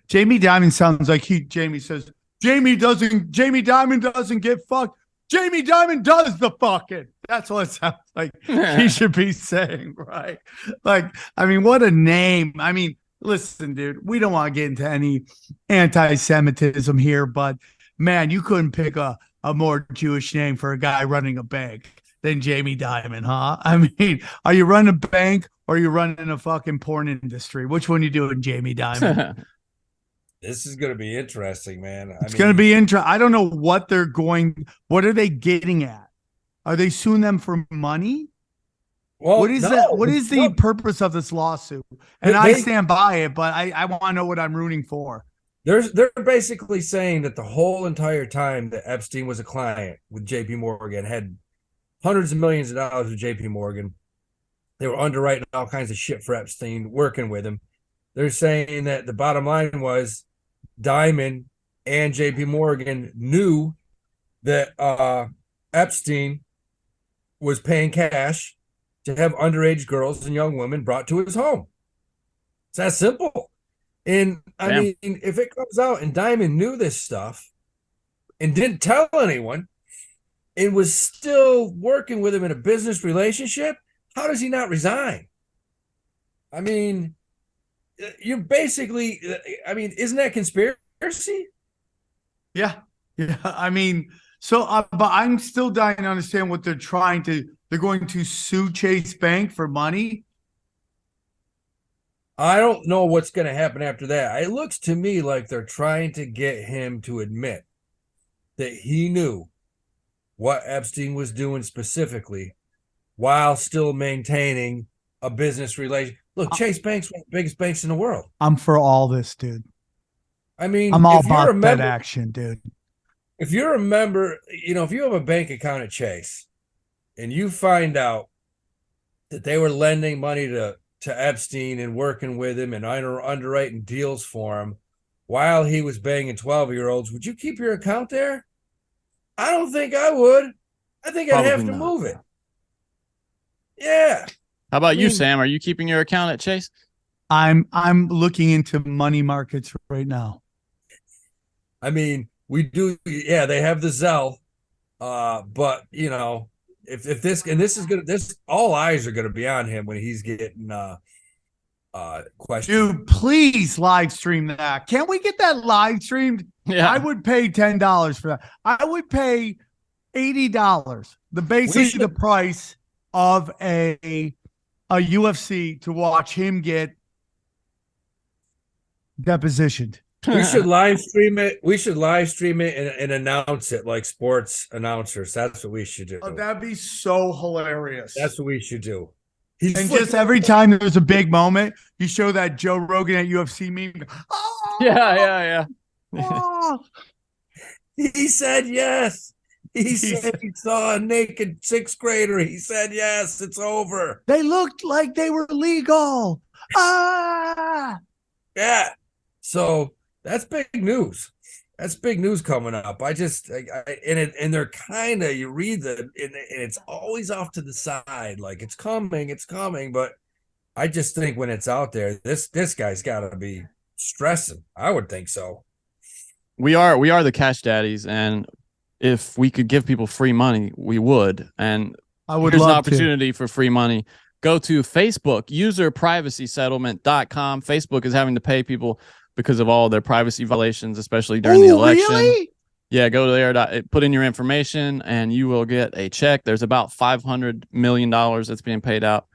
Jamie Dimon sounds like Jamie says, Jamie Dimon doesn't get fucked. Jamie Dimon does the fucking. That's what it sounds like he should be saying, right? Like, I mean, what a name. I mean, listen, dude, we don't want to get into any anti-Semitism here, but man, you couldn't pick a more Jewish name for a guy running a bank than Jamie Dimon, huh? I mean, are you running a bank or are you running a fucking porn industry? Which one you doing, Jamie Dimon? This is going to be interesting, man. It's going to be interesting. I don't know what what are they getting at? Are they suing them for money? Well, what is that? What is the purpose of this lawsuit? And I stand by it, but I want to know what I'm rooting for. They're basically saying that the whole entire time that Epstein was a client with JP Morgan, had hundreds of millions of dollars with JP Morgan, they were underwriting all kinds of shit for Epstein, working with him. They're saying that the bottom line was Dimon and JP Morgan knew that Epstein was paying cash to have underage girls and young women brought to his home. It's that simple. And I Damn. mean, if it comes out and Diamond knew this stuff and didn't tell anyone and was still working with him in a business relationship, how does he not resign? I mean, you're basically, I mean, isn't that conspiracy? Yeah. Yeah. I mean, but I'm still dying to understand what they're going to sue Chase Bank for money. I don't know what's going to happen after that. It looks to me like they're trying to get him to admit that he knew what Epstein was doing specifically while still maintaining a business relation. Look, Chase Bank's one of the biggest banks in the world. I'm for all this, dude. I mean, I'm all if you're a about that member, action, dude. if you're a member, if you have a bank account at Chase and you find out that they were lending money to Epstein and working with him and underwriting deals for him while he was banging 12-year-olds, would you keep your account there? I don't think I would. I think I'd have to move it. Yeah. How about you, Sam? Are you keeping your account at Chase? I'm looking into money markets right now. I mean, we do. Yeah, they have the Zelle, but if this all eyes are gonna be on him when he's getting questioned. Dude, please live stream that. Can't we get that live streamed? Yeah, I would pay $10 for that. I would pay $80. Basically the price of a UFC to watch him get depositioned. We should live stream it. We should live stream it and announce it like sports announcers. That's what we should do. Oh, that'd be so hilarious. That's what we should do. And just every time there's a big moment, you show that Joe Rogan at UFC meme. Oh, yeah. Oh. He said yes. He said he saw a naked sixth grader. He said yes, it's over. They looked like they were legal. Ah. Yeah. So that's big news. That's big news coming up. And they're kind of, you read and it's always off to the side, like it's coming. But I just think when it's out there, this guy's got to be stressing. I would think so. We are the Cash Daddies, and if we could give people free money, we would. And I would here's love an opportunity for free money. Go to Facebook, userprivacysettlement.com. Facebook is having to pay people because of all their privacy violations, especially during the election. Really? Yeah, go there, put in your information, and you will get a check. There's about $500 million that's being paid out.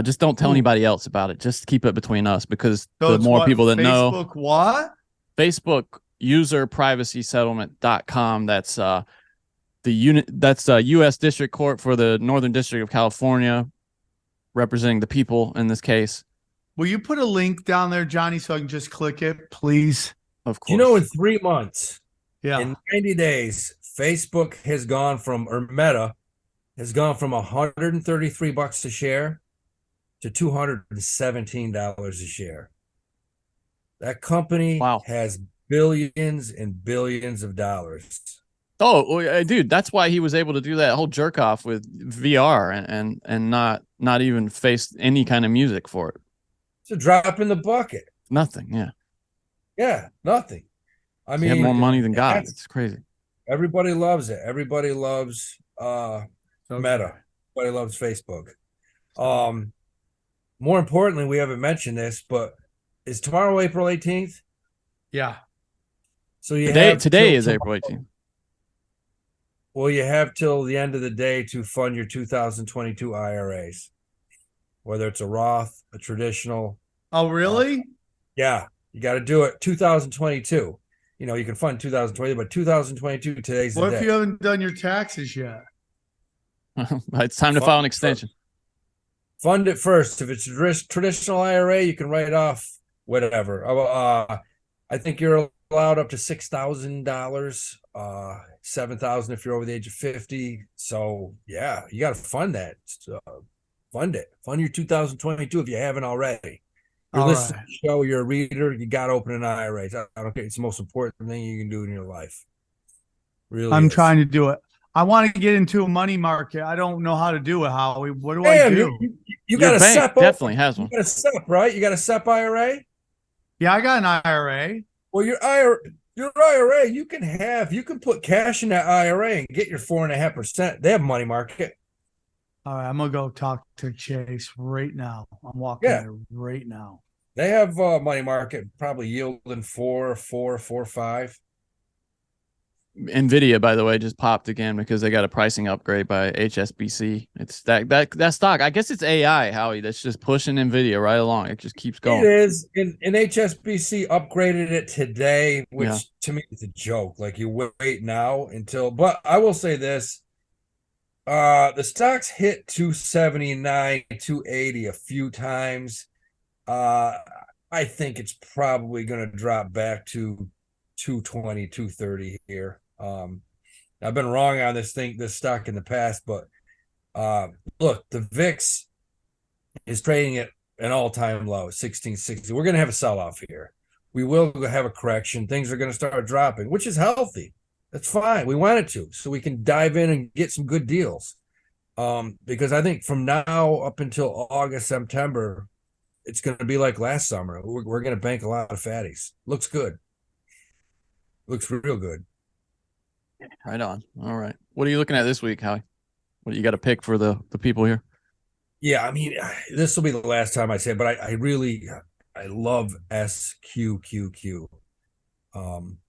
Just don't tell anybody else about it. Just keep it between us, because the more people that know. Facebook what? Facebook, userprivacysettlement.com. That's that's U.S. District Court for the Northern District of California, representing the people in this case. Will you put a link down there, Johnny, so I can just click it, please? Of course. In 3 months, in 90 days, Facebook has gone from, or Meta has gone from $133 a share to $217 a share. That company has billions and billions of dollars. Oh, dude, that's why he was able to do that whole jerk off with VR and not even face any kind of music for it. It's a drop in the bucket. Nothing, yeah. Yeah, nothing. I mean, he had more money than God. It's crazy. Everybody loves it. Everybody Loves Meta. Everybody loves Facebook. More importantly, we haven't mentioned this, but is tomorrow April 18th? Yeah. So today is April 18th. Well, you have till the end of the day to fund your 2022 IRAs, whether it's a Roth, a traditional. Oh, really? Yeah, you got to do it. 2022. You can fund 2020, but 2022, today's the day. What if you haven't done your taxes yet? It's time to file an extension. Fund it first. If it's a traditional IRA, you can write off whatever. I think you're allowed up to $6,000, $7,000 if you're over the age of 50. So yeah, you got to fund that. Fund it. Fund your 2022 if you haven't already. You're listening to the show, you're a reader, you got to open an IRA. I don't care. It's the most important thing you can do in your life. Really, I'm trying to do it. I want to get into a money market. I don't know how to do it, Howie. What do I Damn, do? you Your got a bank SEP definitely open. has You one. got a SEP, right? You got a SEP IRA. Yeah, I got an IRA. Well, your IRA, you can put cash in that IRA and get your 4.5%. They have money market. All right, I'm gonna go talk to Chase right now. I'm walking Yeah. there right now. They have money market probably yielding 4.5. Nvidia, by the way, just popped again because they got a pricing upgrade by HSBC. It's that stock. I guess it's AI, Howie, that's just pushing Nvidia right along. It just keeps going. It is. And HSBC upgraded it today, which Yeah. to me is a joke. Like you wait now until, but I will say this. The stocks hit 279, 280 a few times. I think it's probably going to drop back to 220, 230 here. I've been wrong on this stock in the past, but look, the VIX is trading at an all-time low, 1660. We're going to have a sell-off here. We will have a correction. Things are going to start dropping, which is healthy. That's fine. We want it to, so we can dive in and get some good deals. Because I think from now up until August, September, it's going to be like last summer. We're going to bank a lot of fatties. Looks good. Looks real good. Right on. All right. What are you looking at this week, Howie? What do you got to pick for the people here? Yeah, I mean, this will be the last time I say it, but I love SQQQ.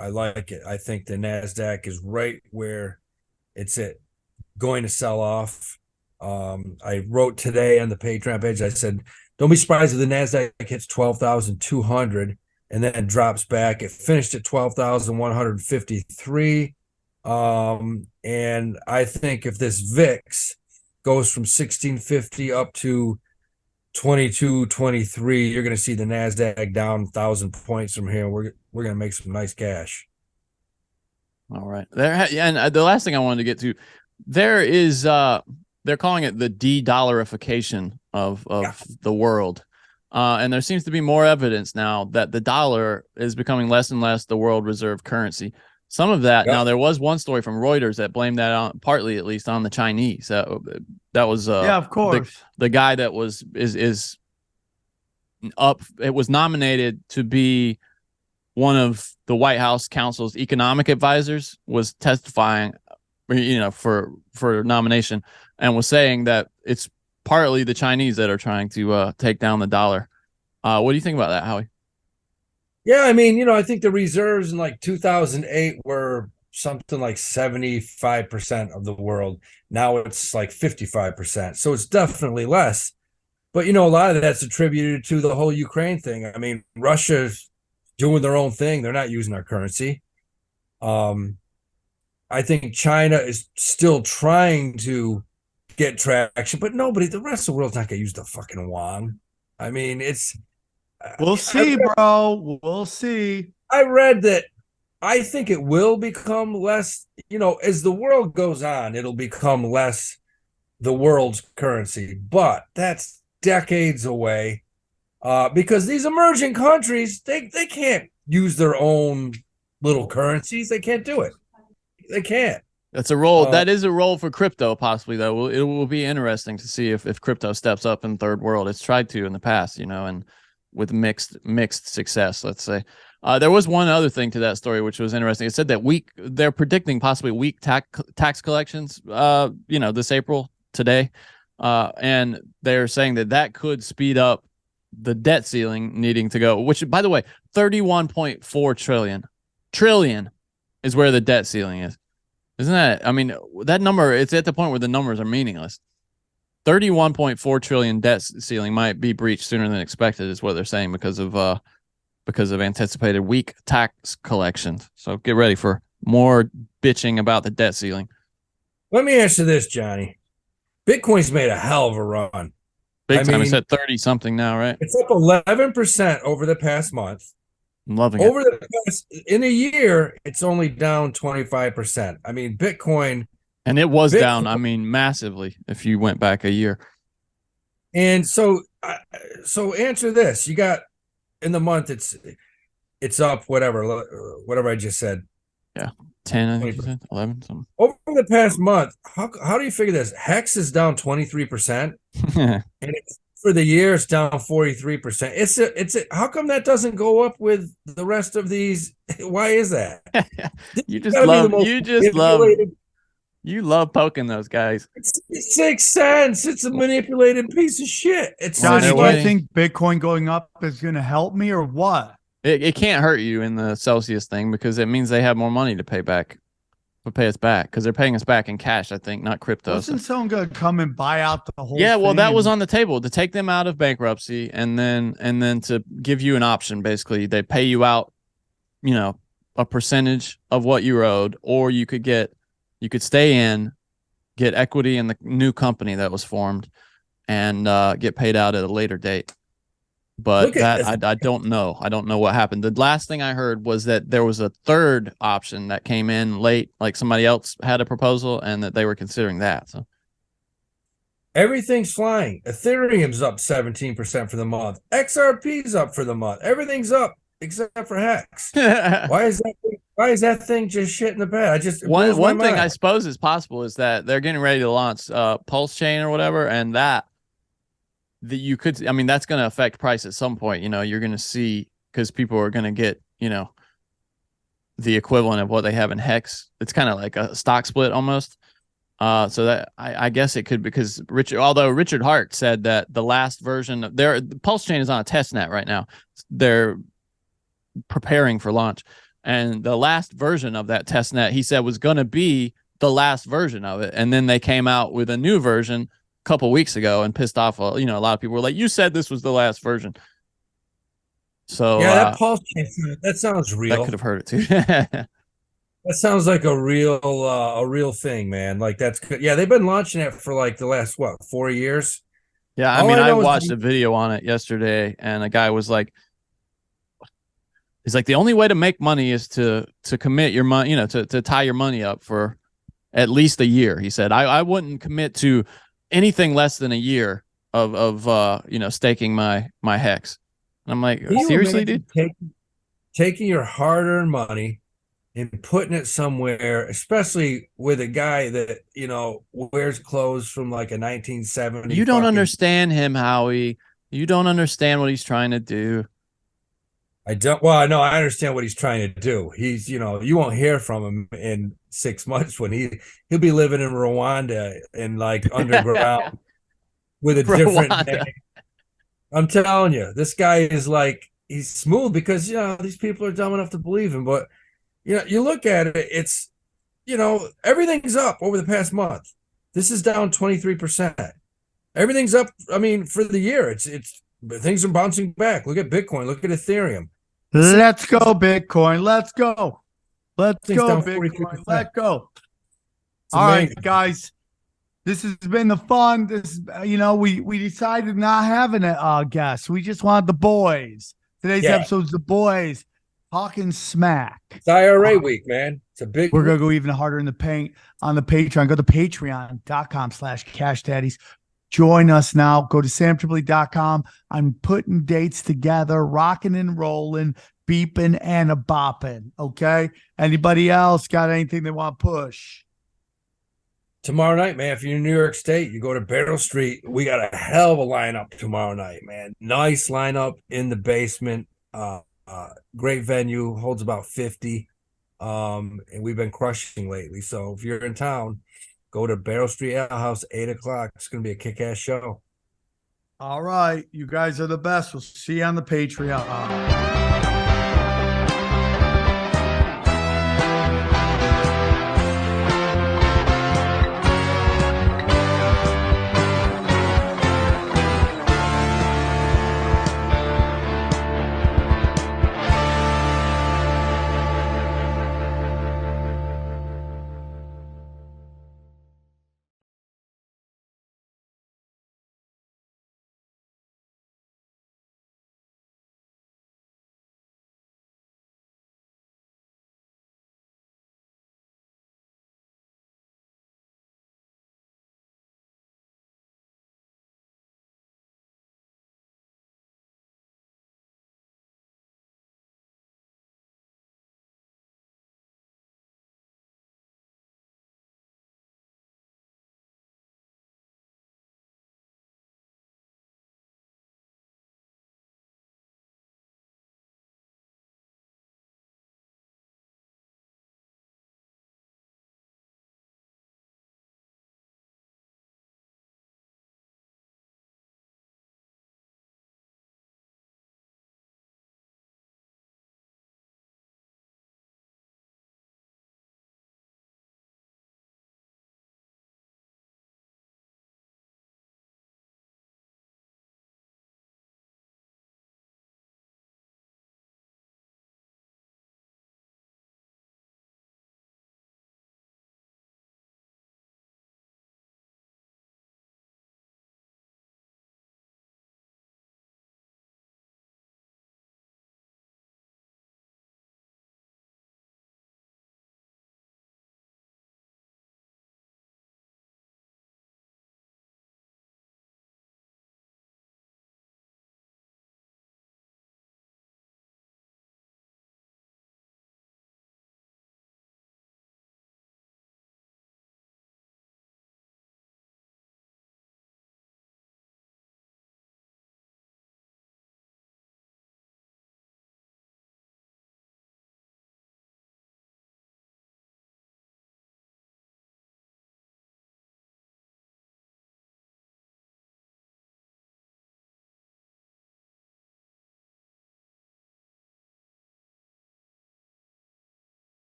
I like it. I think the NASDAQ is right where it's going to sell off. I wrote today on the Patreon page, I said, don't be surprised if the NASDAQ hits 12,200 and then drops back. It finished at 12,153. And I think if this VIX goes from 1650 up to 2223, you're going to see the NASDAQ down 1,000 points from here. We're going to make some nice cash. All right. And the last thing I wanted to get to, there is they're calling it the de-dollarification of the world. And there seems to be more evidence now that the dollar is becoming less and less the world reserve currency. Some of that, now there was one story from Reuters that blamed that on, partly at least, on the Chinese. That was yeah, of course, the guy that is up. It was nominated to be one of the White House counsel's economic advisors, was testifying, for nomination, and was saying that it's partly the Chinese that are trying to take down the dollar. What do you think about that, Howie? Yeah, I mean, I think the reserves in like 2008 were something like 75% of the world. Now it's like 55%. So it's definitely less. But, a lot of that's attributed to the whole Ukraine thing. I mean, Russia's doing their own thing. They're not using our currency. I think China is still trying to get traction, but the rest of the world's not going to use the fucking yuan. I mean, we'll see, bro. We'll see. I read that I think it will become less, as the world goes on, it'll become less the world's currency, but that's decades away because these emerging countries, they can't use their own little currencies. They can't do it. They can't. That's a role. That is a role for crypto, possibly, though. It will be interesting to see if crypto steps up in third world. It's tried to in the past, and with mixed success, let's say. There was one other thing to that story which was interesting. It said that they're predicting possibly weak tax collections, this April, today. And they're saying that could speed up the debt ceiling needing to go, which, by the way, 31.4 trillion is where the debt ceiling is. Isn't that, I mean, that number, it's at the point where the numbers are meaningless. 31.4 trillion debt ceiling might be breached sooner than expected, is what they're saying, because of anticipated weak tax collections. So get ready for more bitching about the debt ceiling. Let me ask you this, Johnny. Bitcoin's made a hell of a run. Big time. It's at 30 something now, right? It's up 11% over the past month. I'm loving it. In a year, it's only down 25%. I mean, Bitcoin. And it was down, I mean, massively if you went back a year. And so answer this. You got, in the month, it's up, whatever I just said. Yeah. 10, I think you said 11 something. Over the past month, how do you figure this? Hex is down 23%, and for the year it's down 43%. How come that doesn't go up with the rest of these? Why is that? You love poking those guys. It makes sense. It's a manipulated piece of shit. Johnny, do you think Bitcoin going up is going to help me or what? It can't hurt you in the Celsius thing because it means they have more money to pay us back because they're paying us back in cash, I think, not crypto. Wasn't someone going to come and buy out the whole Yeah, well, thing that was on the table to take them out of bankruptcy and then to give you an option. Basically, they pay you out, a percentage of what you owed, or you could stay in, get equity in the new company that was formed, and get paid out at a later date. But I don't know. I don't know what happened. The last thing I heard was that there was a third option that came in late, like somebody else had a proposal and that they were considering that. So everything's flying. Ethereum's up 17% for the month. XRP's up for the month. Everything's up except for Hex. Why is that thing just shit in the bed? One thing I suppose is possible is that they're getting ready to launch Pulse Chain or whatever, and that's going to affect price at some point. You're going to see, because people are going to get, the equivalent of what they have in Hex. It's kind of like a stock split almost. So that I guess it could, because Richard Hart said that the last version of the Pulse Chain is on a test net right now. They're preparing for launch. And the last version of that test net, he said, was going to be the last version of it. And then they came out with a new version couple weeks ago and pissed off a lot of people were like, you said this was the last version. So yeah, that Pulse Chain, that sounds real. That could have hurt it too. That sounds like a real thing, man. Like, that's good. Yeah, they've been launching it for like the last 4 years. Yeah, I watched a video on it yesterday, and a guy was like, he's like, the only way to make money is to commit your money, to tie your money up for at least a year. He said, I wouldn't commit to anything less than a year of staking my Hex. And I'm like, seriously, dude? Taking your hard-earned money and putting it somewhere, especially with a guy that, wears clothes from like a 1970. You don't understand him, Howie. You don't understand what he's trying to do. I don't. Well, no, I understand what he's trying to do. He's, you won't hear from him in 6 months when he'll be living in Rwanda and like underground with a different name. I'm telling you, this guy is like, he's smooth because, these people are dumb enough to believe him. But, you look at it, it's, everything's up over the past month. This is down 23%. Everything's up. I mean, for the year, it's things are bouncing back. Look at Bitcoin. Look at Ethereum. Let's go, Bitcoin. Let's go. Let's go, Bitcoin. Let's go. All right, guys. This has been the fun. This, we decided not having a guest. We just wanted the boys. Today's episode's the boys talking smack. It's IRA week, man. It's a big. We're gonna go even harder in the paint on the Patreon. Go to patreon.com/cashdaddies. Join us now. Go to samtripoli.com. I'm putting dates together, rocking and rolling, beeping and a bopping. Okay. Anybody else got anything they want to push? Tomorrow night, man, if you're in New York State, you go to Barrel Street. We got a hell of a lineup tomorrow night, man. Nice lineup in the basement. Great venue, holds about 50. And we've been crushing lately. So if you're in town, go to Barrel Street Ale House, 8 o'clock. It's going to be a kick-ass show. All right. You guys are the best. We'll see you on the Patreon.